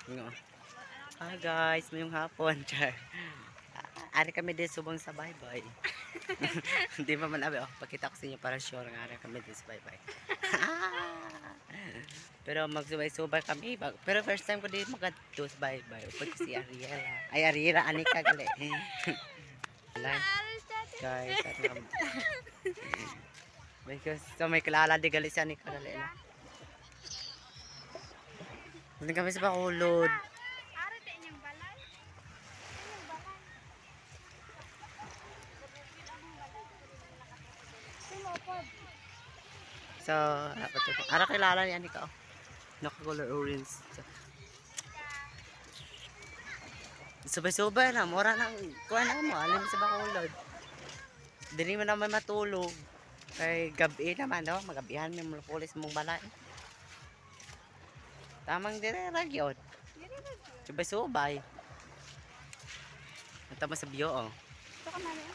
Nga. Hi guys, mayong hapon. Char. Ari kami din subong sa bye-bye. Hindi pa man abi. Oh, pakita ko sa inyo para sure nga ari kami din sa bye-bye. Pero magsubay-subay kami. Pero first time ko din mag-do sa bye-bye. Upod ko si Ariela. Ay, Ariela, anika gali. Guys, at nga. Because so may kilala di gali si anika gali. Hindi kami sa Bacolod. So, ara kilala ni Anika. Naka-color orange. Subay-subay na, mura nang kuha na mo, alam mo sa Bacolod. Dili mo naman matulog. Kay gabi naman, no? Magabihan mo mga pulis mong balay. Tamang dire ragyod. Subay-subay. Nata mo sa bio, oh. Ito ka mami.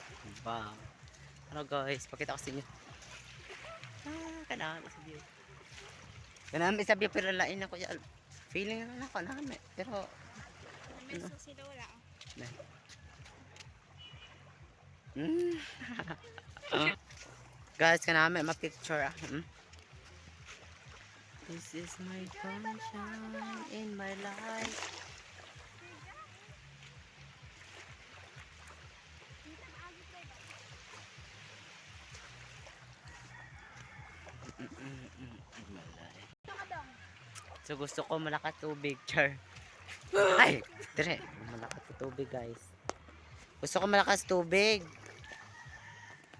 Wow. Ano guys, pakita ko sa inyo. Kanaan sa bio. Kanami sa bio, pero lain ako yan. Feeling na ako namin. Pero, May susi daw wala. Guys, kanami ma-picture ah. This is my sunshine in my life. So gusto ko malakas tubig, char. Ay, dire, malakas tubig, guys. Gusto ko malakas tubig.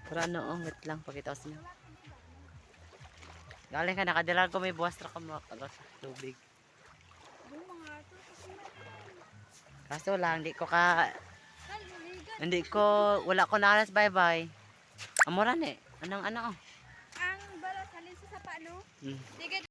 Pero ano, wait lang, pakita ko sa inyo. Galing ka, nakadilag ko, may buwas na ka makagas tubig. Kaso lang, wala ko naras, bye-bye. Amuran eh, anong ano, oh. Ang bala salin sa sapa, no? Hmm.